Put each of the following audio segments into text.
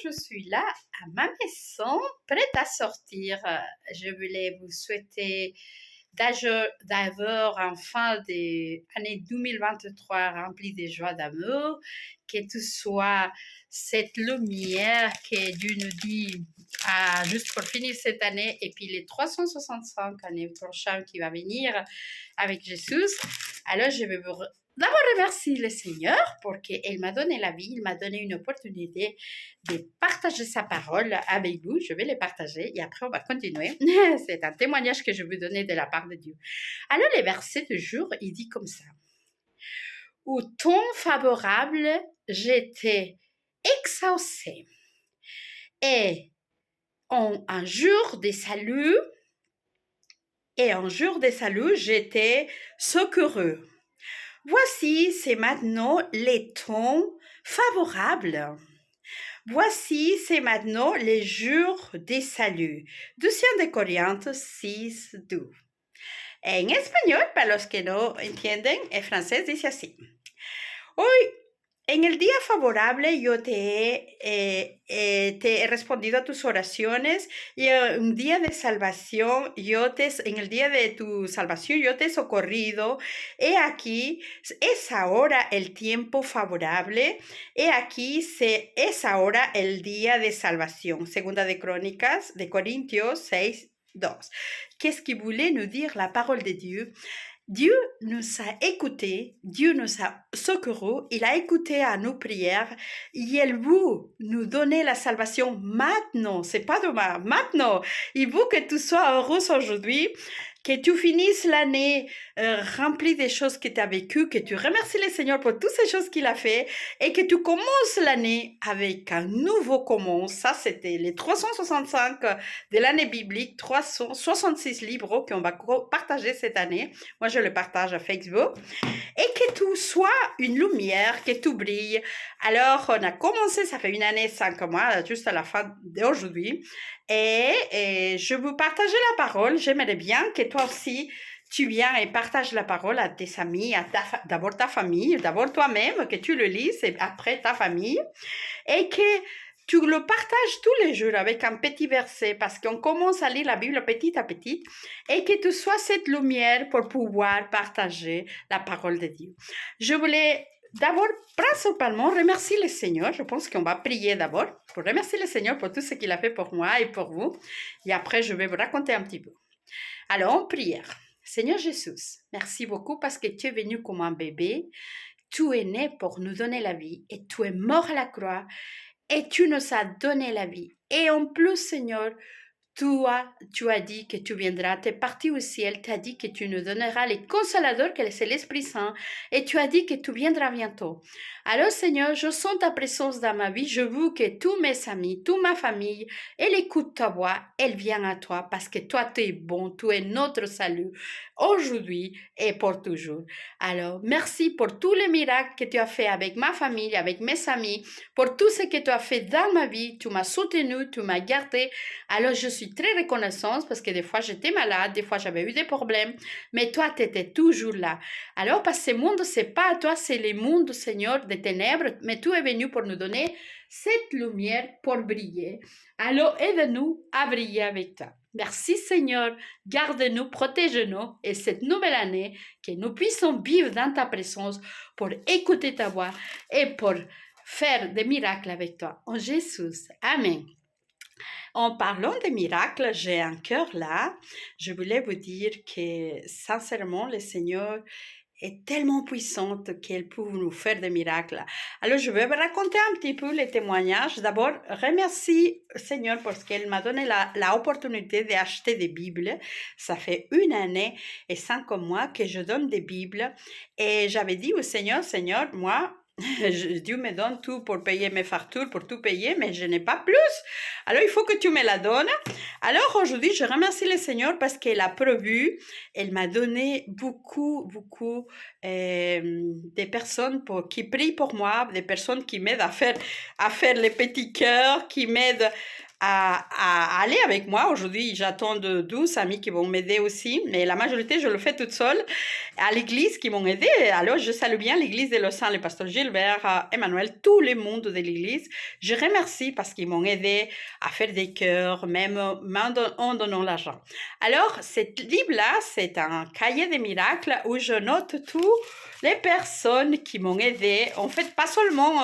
je suis là à ma maison, prête à sortir. Je voulais vous souhaiter d'avoir un fin d'année 2023 remplie de joie d'amour, que tout soit cette lumière que Dieu nous dit juste pour finir cette année et puis les 365 années prochaines qui va venir avec Jésus. Alors, je vais vous d'abord remercier le Seigneur pour qu'il m'a donné la vie, il m'a donné une opportunité de partager sa parole avec vous. Je vais les partager et après on va continuer. C'est un témoignage que je vais vous donner de la part de Dieu. Alors, le verset du jour, il dit comme ça. Au temps favorable, j'étais exaucé. Et un jour de salut, j'étais secouru. Voici, c'est maintenant les temps favorables. Voici, c'est maintenant les jours des saluts. 2 de Corintios 6, 2. En español, para los que no entienden, en francés dice así. Hoy, en el día favorable, yo te he respondido a tus oraciones y un día de salvación, en el día de tu salvación, yo te he socorrido. He aquí, es ahora el tiempo favorable. He aquí, es ahora el día de salvación. Segunda de Crónicas, de Corintios 6, 2. Qu'est-ce que voulait nous dire la parole de Dieu? Dieu nous a écoutés, Dieu nous a secourus, il a écouté à nos prières et il veut nous donner la salvation maintenant, c'est pas demain, maintenant. Il veut que tu sois heureuse aujourd'hui, que tu finisses l'année remplie des choses que tu as vécues, que tu remercies le Seigneur pour toutes ces choses qu'il a fait et que tu commences l'année avec un nouveau commence. Ça, c'était les 365 de l'année biblique, 366 livres qu'on va partager cette année. Moi, je le partage à Facebook. Et que tu sois une lumière, que tu brilles. Alors, on a commencé, ça fait 1 année, 5 mois, juste à la fin d'aujourd'hui. Et je vous partageais la parole. J'aimerais bien que toi aussi, tu viens et partages la parole à tes amis, d'abord ta famille, d'abord toi-même, que tu le lises et après ta famille. Et que tu le partages tous les jours avec un petit verset parce qu'on commence à lire la Bible petit à petit et que tu sois cette lumière pour pouvoir partager la parole de Dieu. Je voulais d'abord, principalement, remercier le Seigneur. Je pense qu'on va prier d'abord pour remercier le Seigneur pour tout ce qu'il a fait pour moi et pour vous. Et après, je vais vous raconter un petit peu. Alors, en prière. Seigneur Jésus, merci beaucoup parce que tu es venu comme un bébé. Tu es né pour nous donner la vie et tu es mort à la croix. Et tu nous as donné la vie. Et en plus, Seigneur, tu as dit que tu viendras, tu es parti au ciel, tu as dit que tu nous donneras les consolateurs, que c'est l'Esprit Saint, et tu as dit que tu viendras bientôt. Alors, Seigneur, je sens ta présence dans ma vie. Je veux que tous mes amis, toute ma famille, elle écoute ta voix, elle vient à toi, parce que toi, tu es bon, tu es notre salut, aujourd'hui et pour toujours. Alors, merci pour tous les miracles que tu as fait avec ma famille, avec mes amis, pour tout ce que tu as fait dans ma vie. Tu m'as soutenu, tu m'as gardé. Alors, je suis très reconnaissante parce que des fois, j'étais malade, des fois, j'avais eu des problèmes, mais toi, tu étais toujours là. Alors, parce que ce monde, c'est pas à toi, c'est le monde, Seigneur, des ténèbres, mais tu es venu pour nous donner cette lumière pour briller. Alors, aide-nous à briller avec toi. Merci, Seigneur. Garde-nous, protège-nous et cette nouvelle année, que nous puissions vivre dans ta présence pour écouter ta voix et pour faire des miracles avec toi. En Jésus. Amen. En parlant des miracles, j'ai un cœur là. Je voulais vous dire que sincèrement, le Seigneur est tellement puissante qu'elle peut nous faire des miracles. Alors, je vais vous raconter un petit peu les témoignages. D'abord, remercie Seigneur parce qu'elle m'a donné l'opportunité d'acheter des Bibles. Ça fait 1 année et 5 mois que je donne des Bibles. Et j'avais dit au Seigneur, Seigneur, moi, Dieu me donne tout pour payer mes factures, pour tout payer, mais je n'ai pas plus. Alors, il faut que tu me la donnes. Alors, aujourd'hui, je remercie le Seigneur parce qu'elle a prévu, elle m'a donné beaucoup des personnes qui prient pour moi, des personnes qui m'aident à faire les petits cœurs, qui m'aident à aller avec moi. Aujourd'hui, j'attends 12 amis qui vont m'aider aussi, mais la majorité, je le fais toute seule à l'église qui m'ont aidé. Alors, je salue bien l'église de Lausanne, le pasteur Gilbert, Emmanuel, tout le monde de l'église. Je remercie parce qu'ils m'ont aidé à faire des cœurs, même en donnant l'argent. Alors, cette livre-là, c'est un cahier des miracles où je note toutes les personnes qui m'ont aidé. En fait, pas seulement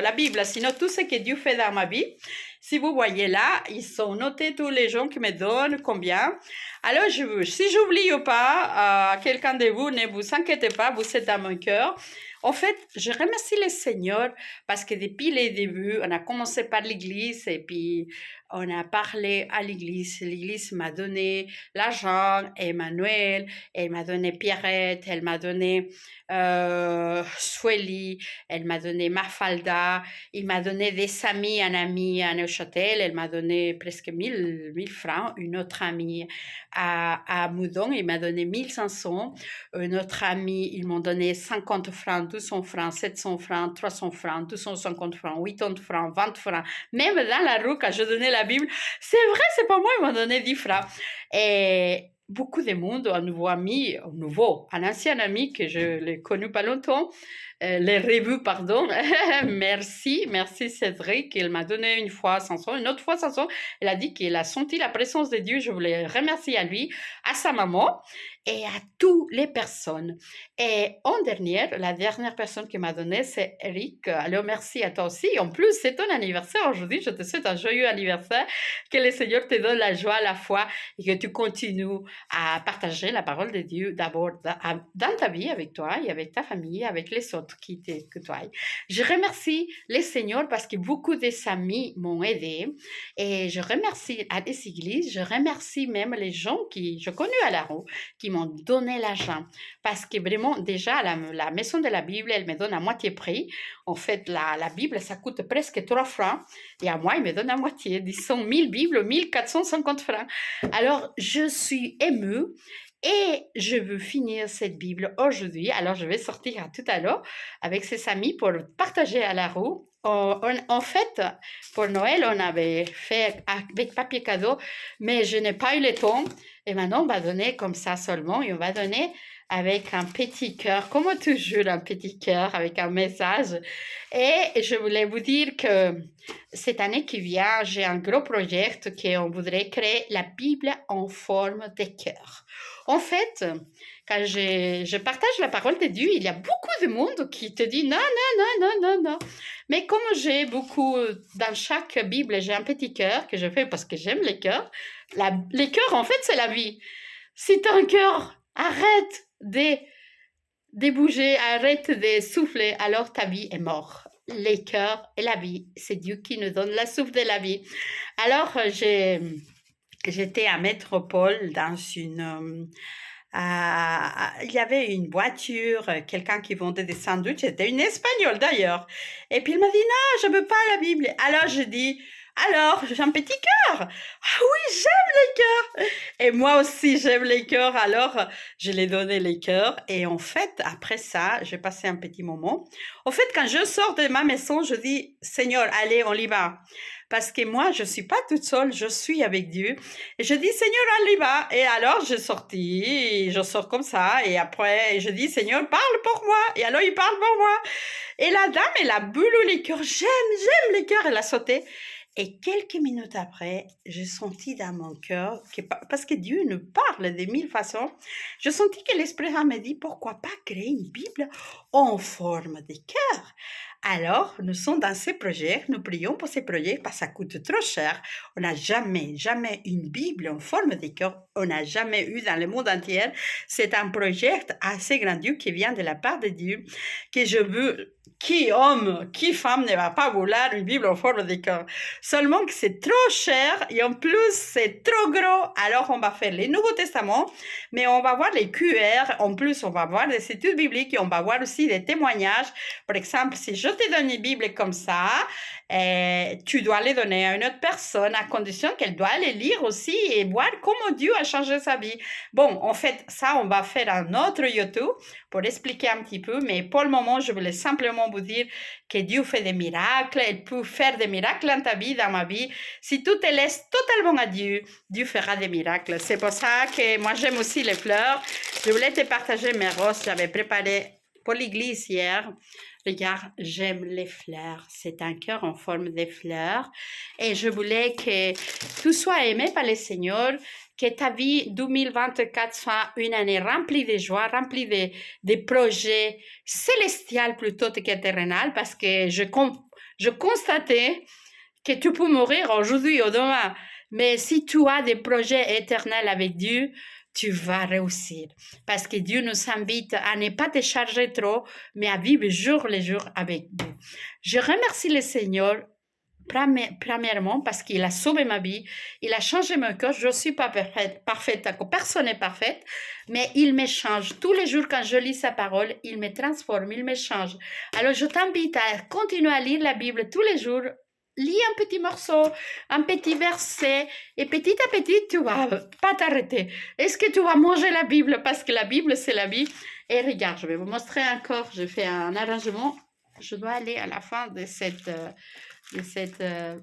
la Bible, sinon tout ce que Dieu fait dans ma vie. Si vous voyez là, ils sont notés tous les gens qui me donnent combien. Alors, si j'oublie ou pas quelqu'un de vous, ne vous inquiétez pas, vous êtes dans mon cœur. En fait, je remercie le Seigneur parce que depuis les débuts, on a commencé par l'église et puis on a parlé à l'église. L'église m'a donné l'argent, Emmanuel, elle m'a donné Pierrette, elle m'a donné Swelly, elle m'a donné Mafalda, il m'a donné des amis, un ami à Neuchâtel, elle m'a donné presque 1000 francs, une autre amie à Moudon, il m'a donné 1500, un autre ami, ils m'ont donné 50 francs, 200 francs, 700 francs, 300 francs, 250 francs, 80 francs, 20 francs, même dans la rue, quand je donnais la Bible, c'est vrai, c'est pas moi, ils m'ont donné 10 francs. Et beaucoup de monde, un ancien ami que je l'ai connu pas longtemps, les revues, pardon. Merci Cédric, il m'a donné une fois 500, une autre fois 500. Elle a dit qu'il a senti la présence de Dieu. Je voulais remercier à lui, à sa maman et à toutes les personnes. Et la dernière personne qui m'a donné, c'est Eric. Alors merci à toi aussi. En plus, c'est ton anniversaire aujourd'hui. Je te souhaite un joyeux anniversaire. Que le Seigneur te donne la joie, la foi et que tu continues à partager la parole de Dieu d'abord dans ta vie avec toi et avec ta famille, avec les autres qui côtoient. Je remercie le Seigneur parce que beaucoup de amis m'ont aidé et je remercie à des églises, je remercie même les gens qui je connais à la rue qui m'ont donné l'argent parce que vraiment déjà la maison de la Bible elle me donne à moitié prix. En fait la Bible ça coûte presque 3 francs et à moi il me donne à moitié, disons 1000 Bibles, 1450 francs. Alors je suis émue et je veux finir cette Bible aujourd'hui. Alors, je vais sortir tout à l'heure avec ses amis pour partager à la roue. En fait, pour Noël, on avait fait avec papier cadeau, mais je n'ai pas eu le temps. Et maintenant, on va donner comme ça seulement et on va donner avec un petit cœur, comme toujours un petit cœur avec un message. Et je voulais vous dire que cette année qui vient, j'ai un gros projet qu'on voudrait créer la Bible en forme de cœur. En fait, quand je partage la parole de Dieu, il y a beaucoup de monde qui te dit non, non, non, non, non, non. Mais comme j'ai beaucoup, dans chaque Bible, j'ai un petit cœur que je fais parce que j'aime les cœurs. Les cœurs, en fait, c'est la vie. Si tu as un cœur, arrête de bouger, arrête de souffler, alors ta vie est morte. Les cœurs et la vie, c'est Dieu qui nous donne la souffle de la vie. Alors, j'étais à Métropole dans une... il y avait une voiture, quelqu'un qui vendait des sandwichs, c'était une Espagnole d'ailleurs. Et puis il m'a dit, non, je veux pas la Bible. Alors je dis, alors, j'ai un petit cœur. Ah oui, j'aime les cœurs. Et moi aussi, j'aime les cœurs. Alors, je lui ai donné les cœurs. Et en fait, après ça, j'ai passé un petit moment. En fait, quand je sors de ma maison, je dis, Seigneur, allez, on y va. Parce que moi, je suis pas toute seule, je suis avec Dieu. Et je dis, Seigneur, on y va. Et alors, je sors comme ça. Et après, je dis, Seigneur, parle pour moi. Et alors, il parle pour moi. Et la dame, elle a brûlé les cœurs. J'aime les cœurs. Elle a sauté. Et quelques minutes après, j'ai senti dans mon cœur, parce que Dieu nous parle de mille façons, j'ai senti que l'Esprit Saint me dit, pourquoi pas créer une Bible en forme de cœur? Alors, nous sommes dans ces projets, nous prions pour ces projets parce que ça coûte trop cher. On n'a jamais une Bible en forme de cœur. On n'a jamais eu dans le monde entier. C'est un projet assez grandiose qui vient de la part de Dieu, que je veux, qui homme, qui femme ne va pas vouloir une Bible en forme de cœur? Seulement que c'est trop cher et en plus c'est trop gros. Alors on va faire les Nouveaux Testaments, mais on va voir les QR. En plus, on va voir des études bibliques et on va voir aussi des témoignages. Par exemple, si je te donne une Bible comme ça, tu dois les donner à une autre personne à condition qu'elle doit les lire aussi et voir comment Dieu a changé sa vie. Bon, en fait, ça, on va faire un autre YouTube pour expliquer un petit peu, mais pour le moment, je voulais simplement vraiment vous dire que Dieu fait des miracles, il peut faire des miracles dans ta vie, dans ma vie. Si tu te laisses totalement à Dieu, Dieu fera des miracles. C'est pour ça que moi j'aime aussi les fleurs. Je voulais te partager mes roses, j'avais préparé pour l'église hier. Regarde, j'aime les fleurs. C'est un cœur en forme de fleurs. Et je voulais que tu sois aimé par le Seigneur, que ta vie 2024 soit une année remplie de joie, remplie de projets célestials plutôt que terrenales, parce que je constatais que tu peux mourir aujourd'hui ou demain. Mais si tu as des projets éternels avec Dieu, tu vas réussir. Parce que Dieu nous invite à ne pas te charger trop, mais à vivre jour le jour avec Dieu. Je remercie le Seigneur, premièrement, parce qu'il a sauvé ma vie, il a changé mon cœur. Je ne suis pas parfaite, personne n'est parfaite, mais il me change. Tous les jours, quand je lis sa parole, il me transforme, il me change. Alors, je t'invite à continuer à lire la Bible tous les jours. Lis un petit morceau, un petit verset, et petit à petit, tu vas pas t'arrêter. Est-ce que tu vas manger la Bible? Parce que la Bible, c'est la vie. Et regarde, je vais vous montrer encore, je fais un arrangement. Je dois aller à la fin de cette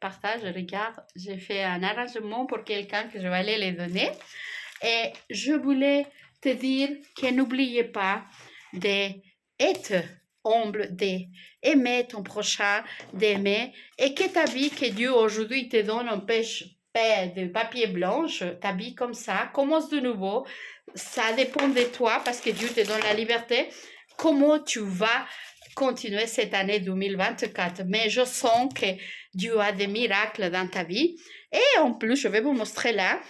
partage. Regarde, j'ai fait un arrangement pour quelqu'un que je vais aller les donner. Et je voulais te dire que n'oubliez pas d'être humble, d'aimer ton prochain, d'aimer, et que ta vie que Dieu aujourd'hui te donne un pêche de papier blanche, ta vie comme ça, commence de nouveau. Ça dépend de toi parce que Dieu te donne la liberté. Comment tu vas continuer cette année 2024? Mais je sens que Dieu a des miracles dans ta vie. Et en plus, je vais vous montrer là.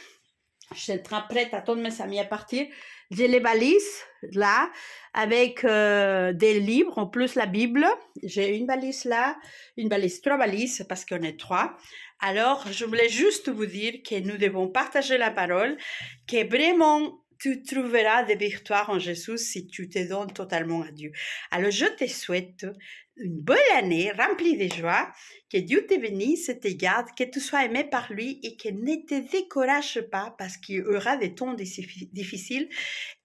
Je suis prête à attendre mes amis à partir. J'ai les valises là avec des livres, en plus la Bible. J'ai une valise là, une valise, 3 valises parce qu'on est 3. Alors, je voulais juste vous dire que nous devons partager la parole, que vraiment tu trouveras des victoires en Jésus si tu te donnes totalement à Dieu. Alors, je te souhaite une bonne année remplie de joie, que Dieu te bénisse et te garde, que tu sois aimé par lui et que ne te décourage pas parce qu'il y aura des temps difficiles.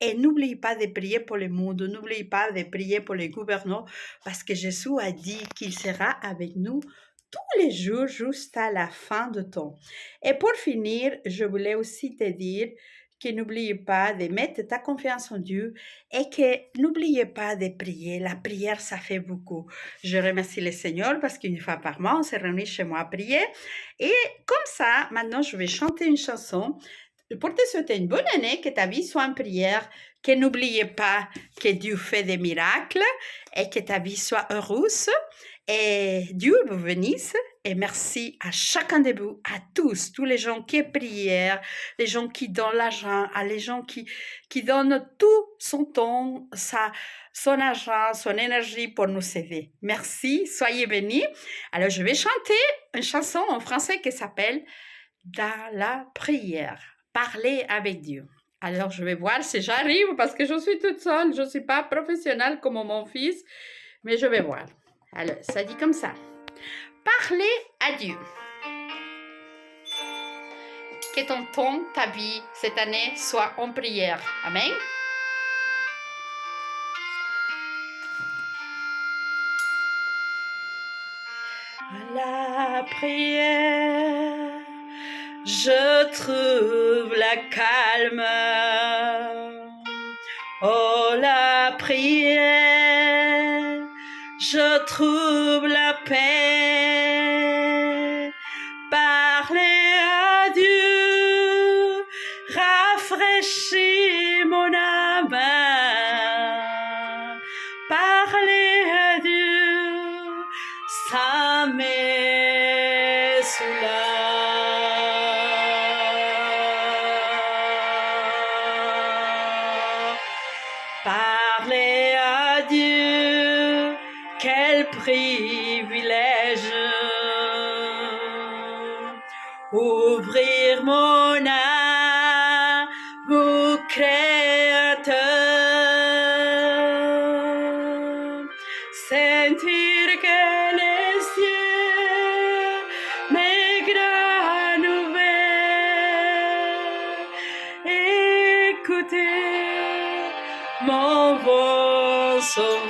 Et n'oublie pas de prier pour le monde, n'oublie pas de prier pour les gouvernants parce que Jésus a dit qu'il sera avec nous tous les jours jusqu'à la fin du temps. Et pour finir, je voulais aussi te dire que n'oubliez pas de mettre ta confiance en Dieu et que n'oubliez pas de prier. La prière, ça fait beaucoup. Je remercie le Seigneur parce qu'une fois par mois, on se réunit chez moi à prier. Et comme ça, maintenant, je vais chanter une chanson pour te souhaiter une bonne année, que ta vie soit en prière, que n'oubliez pas que Dieu fait des miracles et que ta vie soit heureuse. Et Dieu vous bénisse. Et merci à chacun de vous, à tous les gens qui prient, les gens qui donnent l'argent, les gens qui donnent tout son temps, son argent, son énergie pour nous aider. Merci, soyez bénis. Alors, je vais chanter une chanson en français qui s'appelle « Dans la prière ». Parler avec Dieu. Alors, je vais voir si j'arrive parce que je suis toute seule. Je ne suis pas professionnelle comme mon fils, mais je vais voir. Alors, ça dit comme ça. Parler à Dieu. Que ton temps, ta vie, cette année, soit en prière. Amen. À la prière, je trouve la calme. Oh, la prière, je trouve la paix. Parler à Dieu rafraîchit mon âme. Parler à Dieu, ça me soulage. Parler à Dieu, quel privilège. Ouvrir mon âme au Créateur. Sentir que les cieux mes grands ouverts. Écouter mon bon sauveur.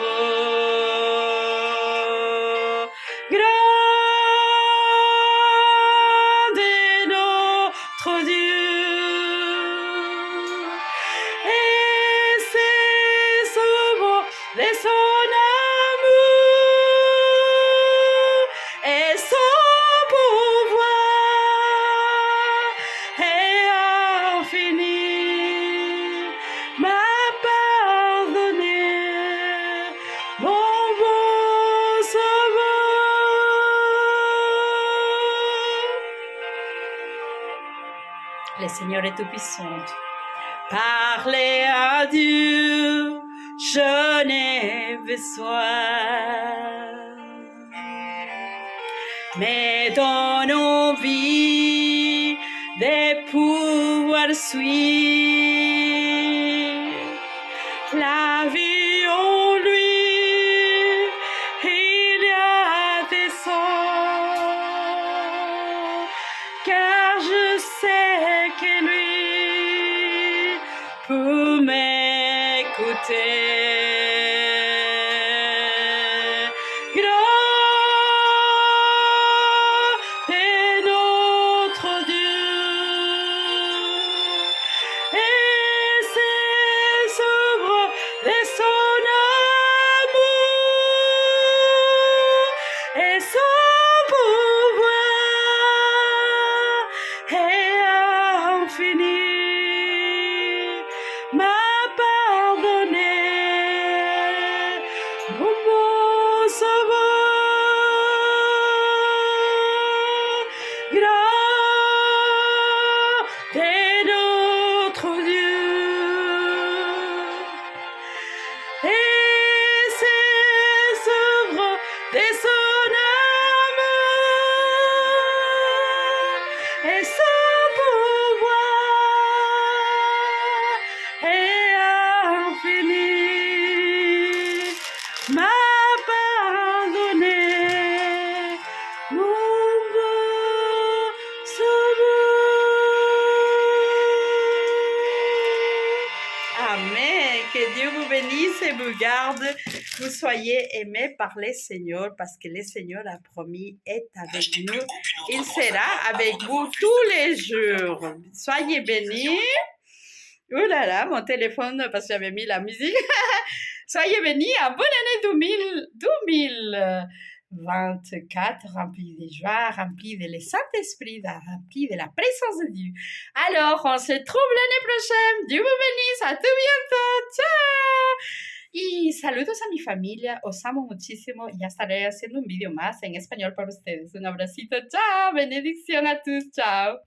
Le Seigneur est tout-puissant. Parlez à Dieu, je n'ai besoin. Mais dans nos vies, de pouvoir suivre la vie en lui, il y a des sons, car je sais que lui peut m'écouter. Grand est notre Dieu, et ses œuvres de son amour et son pouvoir est infini. M'a pardonné, mon bon sauveur. Grand est notre Dieu, et ses œuvres de son amour et son pouvoir est infini. M'a pardonné, mon bon sauveur. Amen. Que Dieu vous bénisse et vous garde. Vous soyez aimés par le Seigneur parce que le Seigneur a promis est avec nous. Il sera avec vous tous les jours. Soyez bénis. Ouh là là, mon téléphone, parce que j'avais mis la musique. Soyez bénis, à bonne année 2024, remplie de joie, remplie de le Saint-Esprit, remplie de la présence de Dieu. Alors, on se trouve l'année prochaine. Dieu vous bénisse, a tout bientôt. Chao. Y saludos a mi familia, os amo muchísimo. Ya estaré haciendo un video más en español para ustedes. Un abracito, chao, bendición a todos, chao.